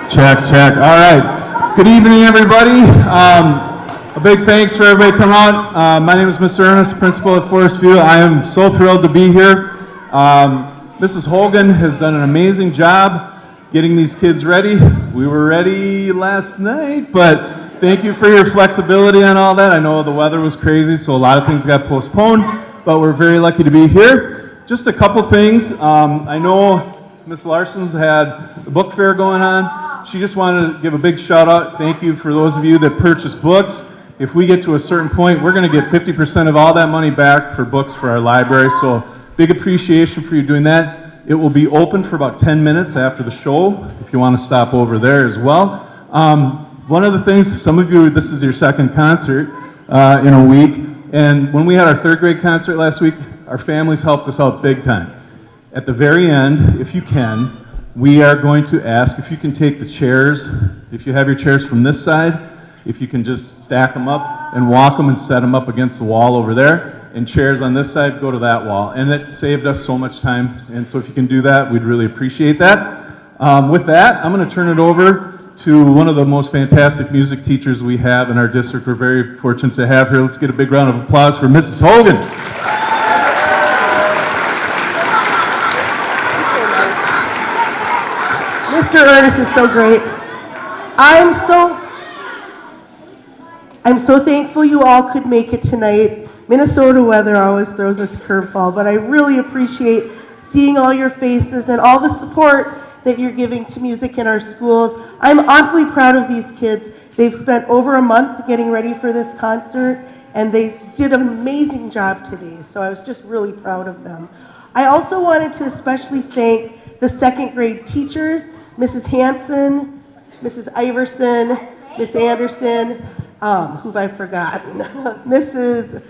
Check, check. All right. Good evening, everybody. A big thanks for everybody coming out. My name is Mr. Ernest, principal at Forest View. I am so thrilled to be here. Mrs. Hogan has done an amazing job getting these kids ready. We were ready last night, but thank you for your flexibility on all that. I know the weather was crazy, so a lot of things got postponed, but we're very lucky to be here. Just a couple things. I know Ms. Larson's had the book fair going on. She just wanted to give a big shout out. Thank you for those of you that purchase books. If we get to a certain point, we're going to get 50% of all that money back for books for our library. So big appreciation for you doing that. It will be open for about 10 minutes after the show if you want to stop over there as well. One of the things, some of you, this is your second concert in a week. And when we had our third grade concert last week, our families helped us out big time. At the very end, if you can, we are going to ask if you can take the chairs, if you have your chairs from this side, if you can just stack them up and walk them and set them up against the wall over there, and chairs on this side go to that wall. And it saved us so much time, and so if you can do that, we'd really appreciate that. With that, I'm going to turn it over to one of the most fantastic music teachers we have in our district. We're very fortunate to have here. Let's get a big round of applause for Mrs. Hogan. Mr. Ernest is so great. I'm so thankful you all could make it tonight. Minnesota weather always throws us a curveball, but I really appreciate seeing all your faces and all the support that you're giving to music in our schools. I'm awfully proud of these kids. They've spent over a month getting ready for this concert, and they did an amazing job today, so I was just really proud of them. I also wanted to especially thank the second grade teachers, Mrs. Hanson, Mrs. Iverson, Miss Anderson, who have I forgotten? Mrs.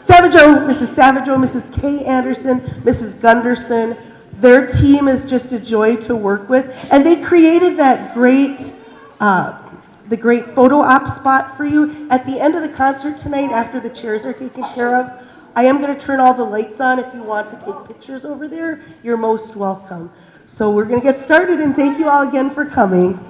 Savageau, Mrs. Savageau, Mrs. Kay Anderson, Mrs. Gunderson. Their team is just a joy to work with, and they created that great, the great photo op spot for you. At the end of the concert tonight, after the chairs are taken care of, I am going to turn all the lights on. If you want to take pictures over there, you're most welcome. So we're going to get started, and thank you all again for coming.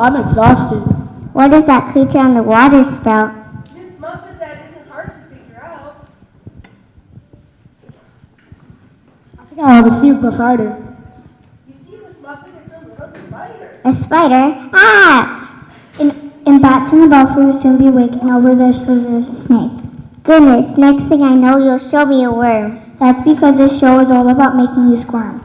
I'm exhausted. What is that creature on the water spout? Miss Muffin, that isn't hard to figure out. I think I have a seat beside her. You see, Miss Muffin, it's a little spider. A spider? Ah! And bats in the belfry will soon be awake, and over there so there's a snake. Goodness, next thing I know, you'll show me a worm. That's because this show is all about making you squirm.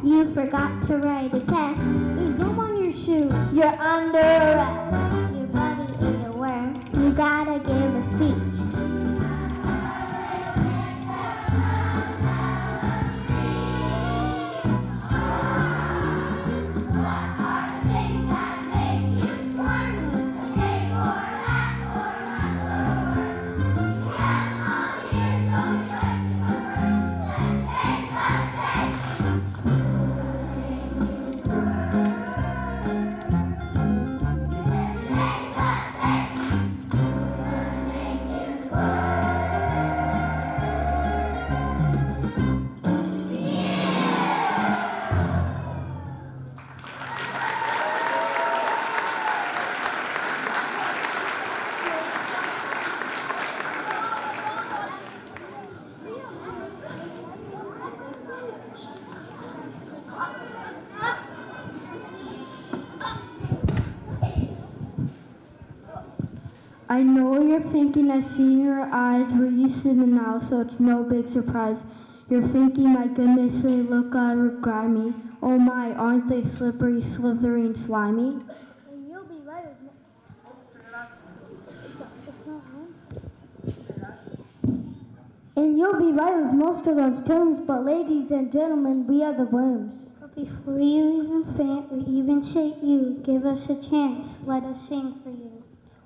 You forgot to write a test. There's gum on your shoe. You're under arrest. Your buddy ate a worm. You gotta give a speech. I know you're thinking I see in your eyes where you sitting now, so it's no big surprise. You're thinking, my goodness, they look grimy. Oh my, aren't they slippery, slithery, and slimy? And you'll be right with me. And you'll be right with most of those terms, but ladies and gentlemen, we are the worms. But before you even faint or even say you, give us a chance. Let us sing for you.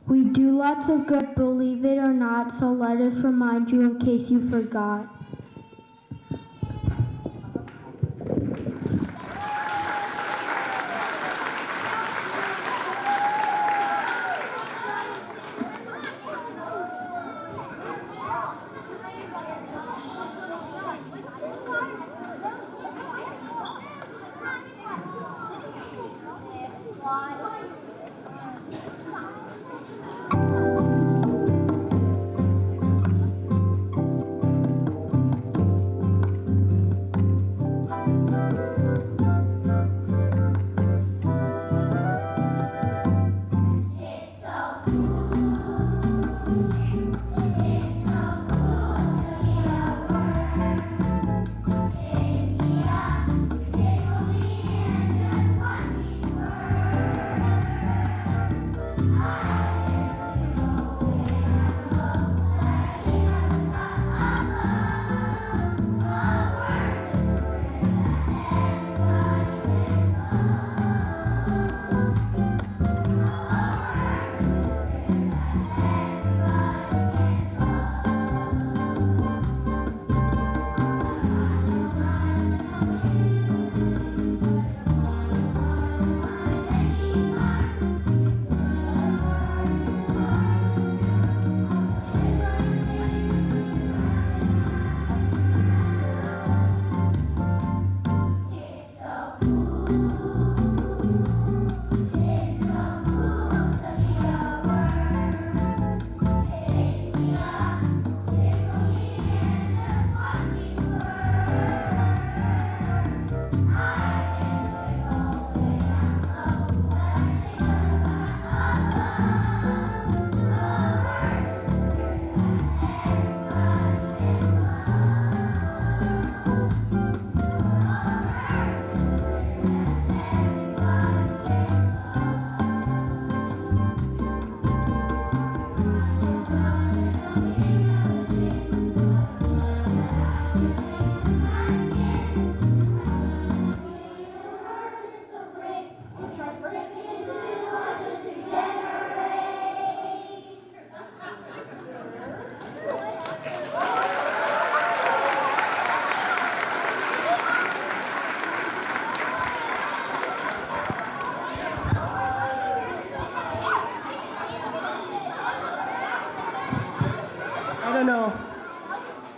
We do lots of good, believe it or not, so let us remind you in case you forgot.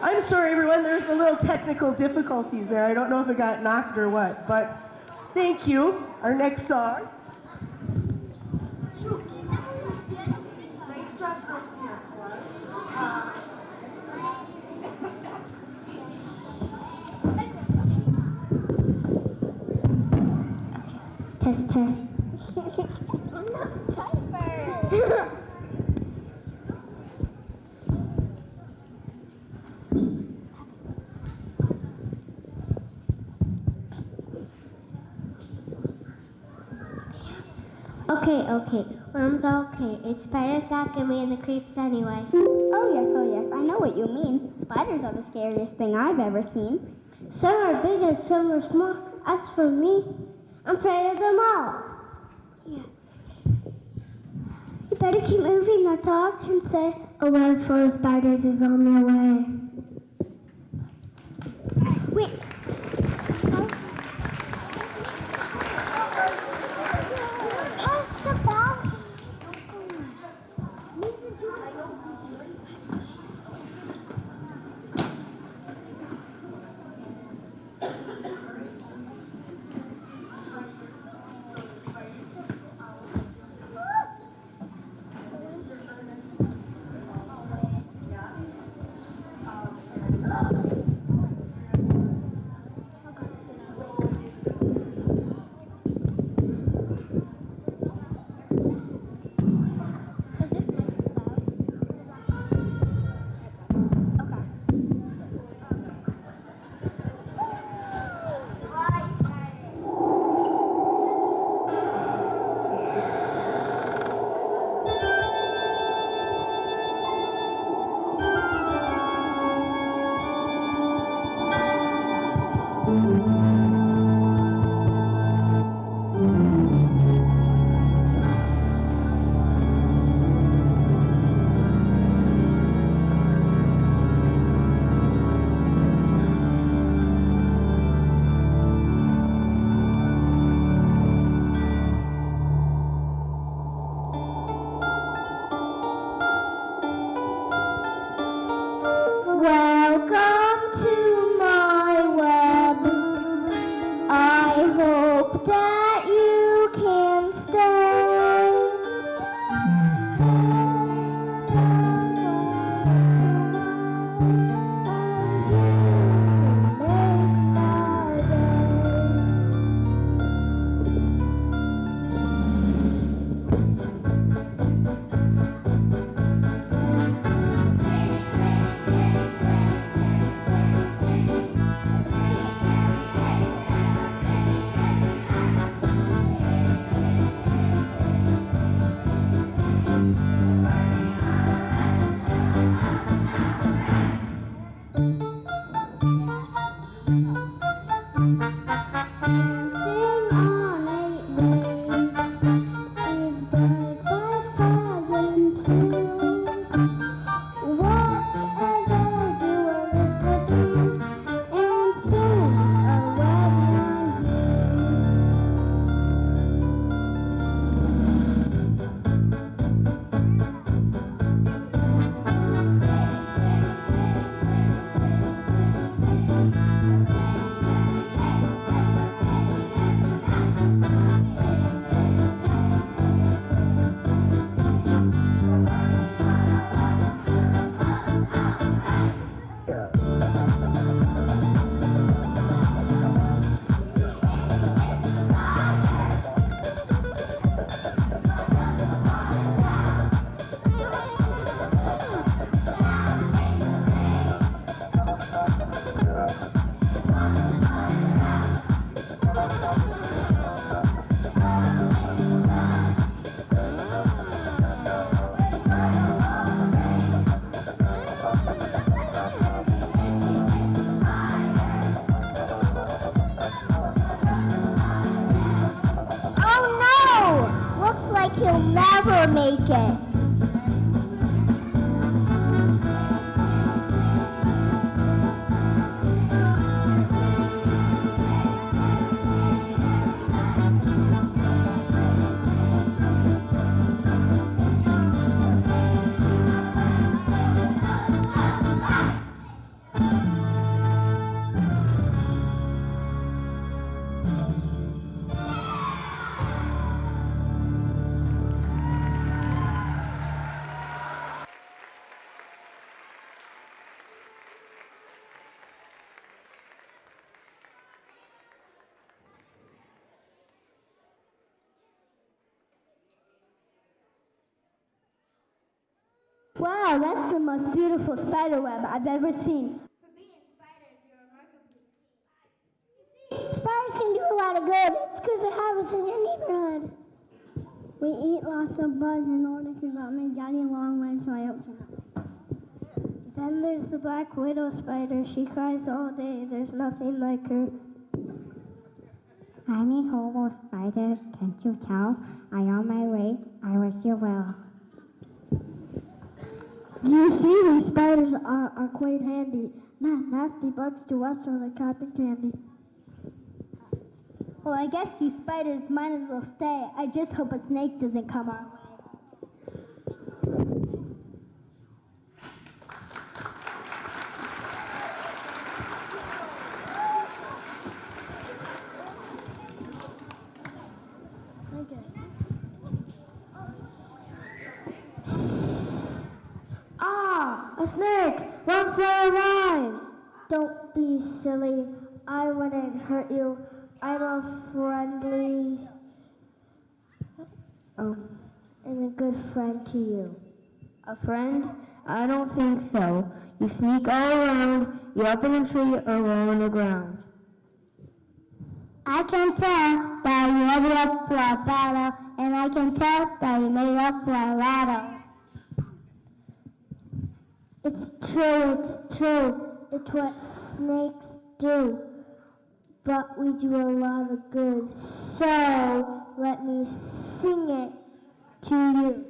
I'm sorry, everyone. There's a little technical difficulties there. I don't know if it got knocked or what, but thank you. Our next song. Nice job, Test, test. Okay. Worms are okay. It's spiders that get me in the creeps anyway. Oh yes, I know what you mean. Spiders are the scariest thing I've ever seen. Some are big and some are small. As for me, I'm afraid of them all. Yeah. You better keep moving, that's all I can say. A world full of spiders is on their way. Wait. Oh, stop that. make it. Wow, that's the most beautiful spider web I've ever seen. For being spiders, you're remarkably clean. Spiders can do a lot of good. It's good to have us in your neighborhood. We eat lots of bugs in order to get my daddy long legs so I open them. Then there's the black widow spider. She cries all day. There's nothing like her. I'm a hobo spider, can't you tell? I on my way, I wish you well. You see, these spiders are quite handy. Not nasty bugs to us are like cotton candy. Well, I guess you spiders might as well stay. I just hope a snake doesn't come our way. A snake! Run for your lives! Don't be silly. I wouldn't hurt you. I'm a friendly and a good friend to you. A friend? I don't think so. You sneak all around, you're up in a tree or roll on the ground. I can tell that you ready up for a battle, and I can tell that you made up for a rattle. It's true, it's true. It's what snakes do. But we do a lot of good. So let me sing it to you.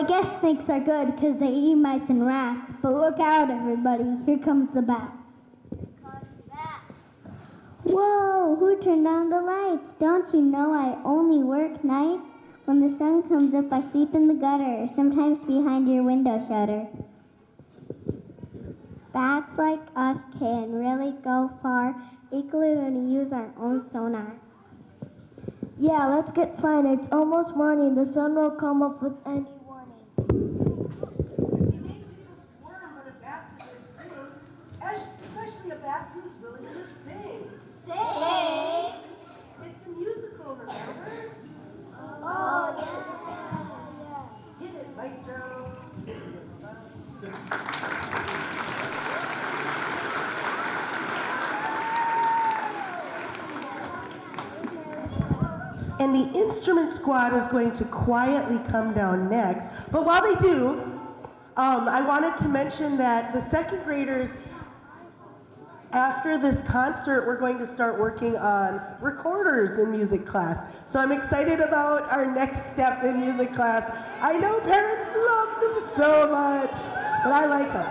I guess snakes are good because they eat mice and rats. But look out, everybody. Here comes the bats. Whoa, who turned on the lights? Don't you know I only work nights? When the sun comes up, I sleep in the gutter, sometimes behind your window shutter. Bats like us can really go far, equally when we use our own sonar. Yeah, let's get flying. It's almost morning. The sun will come up with any warning. You make people squirm when a bat's a good thing, especially a bat who's willing to sing. Sing! It's a musical, remember? Oh, yeah. Hit it, maestro. And the instrument squad is going to quietly come down next. But while they do, I wanted to mention that the second graders, after this concert, we're going to start working on recorders in music class. So I'm excited about our next step in music class. I know parents love them so much, but I like them.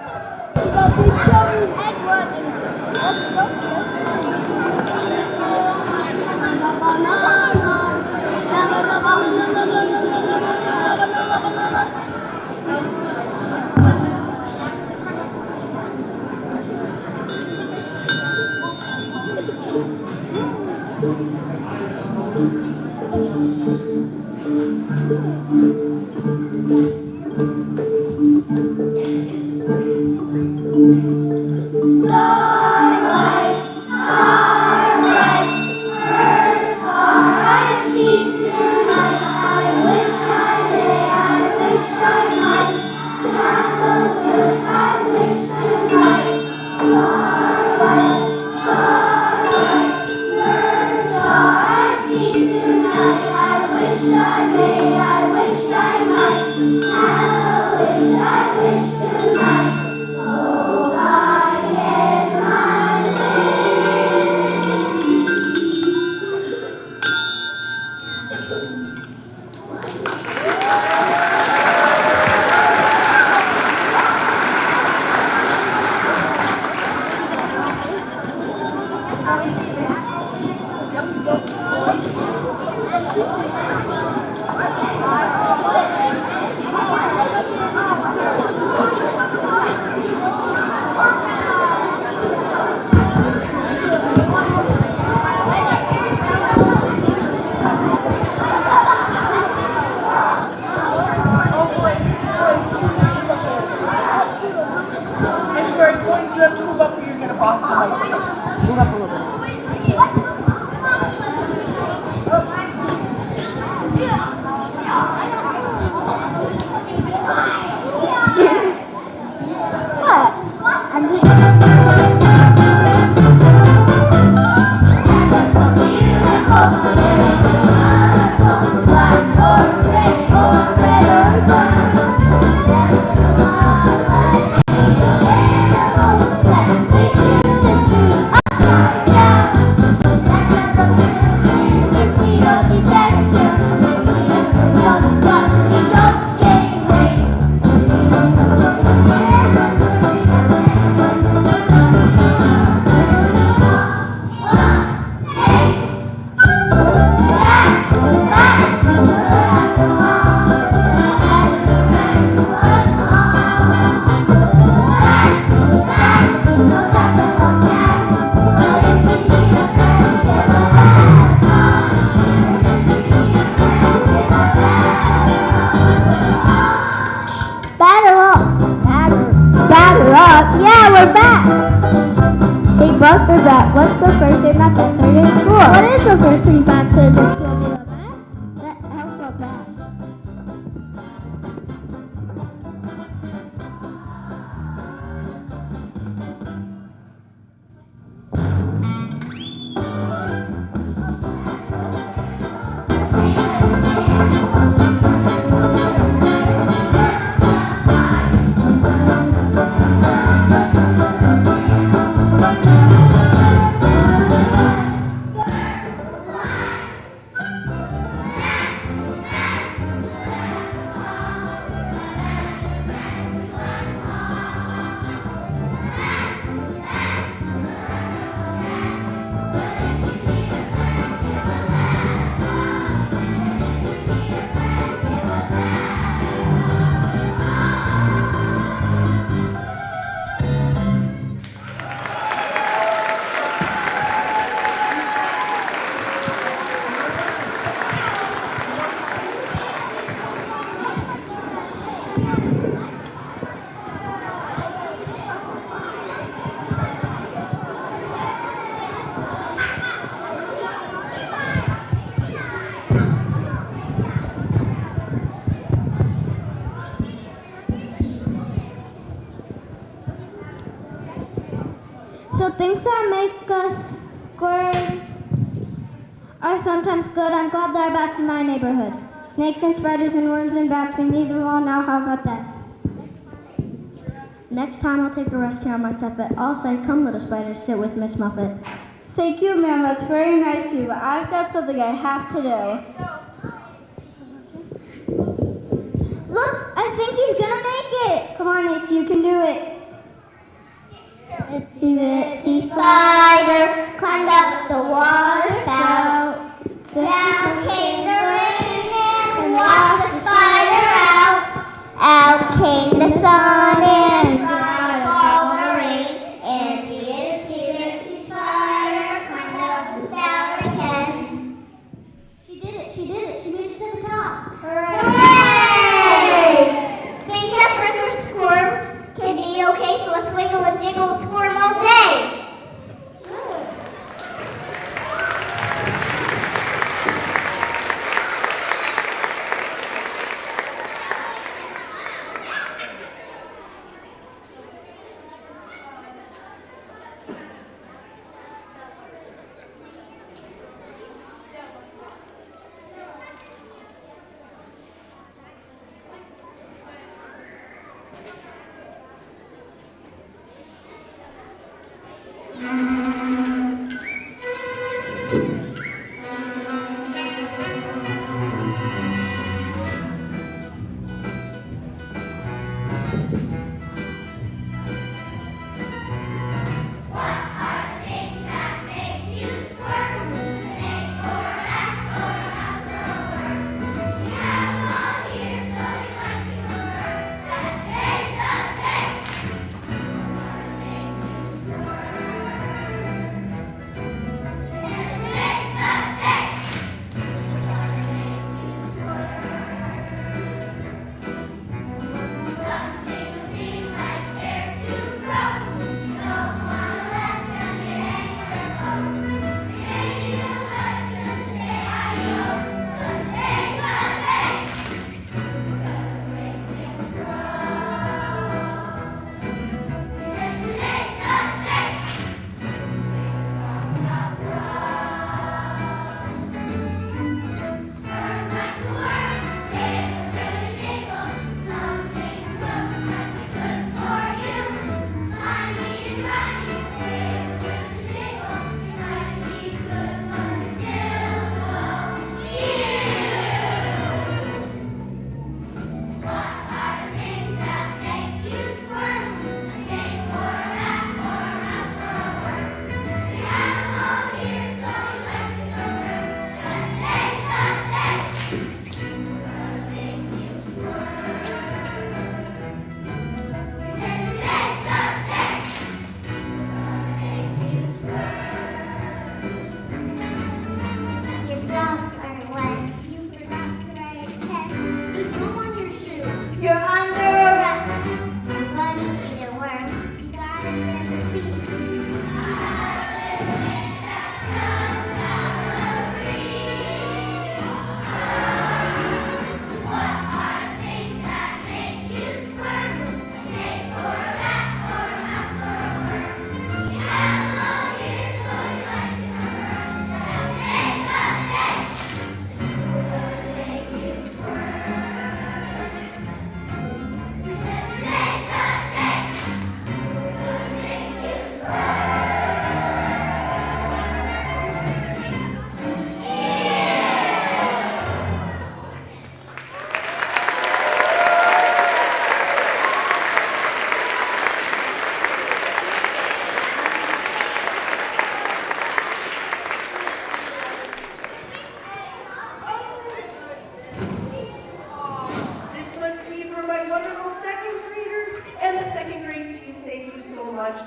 What's the first thing that bats heard in school? What is the first thing bats said in school? Do you know that? That alphabet. So things that make us squirm are sometimes good. I'm glad they're back in my neighborhood. Snakes and spiders and worms and bats, we need them all now. How about that? Next time I'll take a rest here on my tuffet. I'll say, come little spider, sit with Miss Muffet. Thank you, ma'am. That's very nice of you, but I've got something I have to do. Look, I think he's gonna make it. Come on, Itsy, you can do it. Itsy bitsy spider climbed up the water spout. Down came the rain and washed the spider out. Out came the sun and dried up all the rain. And the itsy bitsy spider climbed up the spout again. She did it, she did it, she made it to the top. Hooray! Thank you for your squirm. Can be okay, so let's wiggle and jiggle and squirm all day. much.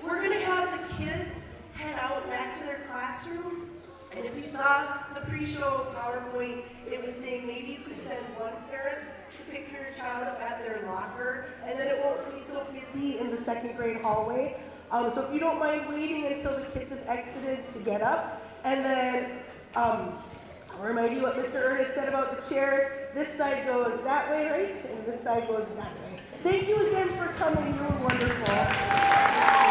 We're going to have the kids head out back to their classroom. And if you saw the pre-show PowerPoint, it was saying maybe you could send one parent to pick your child up at their locker, and then it won't be so busy in the second grade hallway. So if you don't mind waiting until the kids have exited to get up, and then I'll remind you what Mr. Ernest said about the chairs. This side goes that way, right? And this side goes that way. Thank you again for coming. You were wonderful.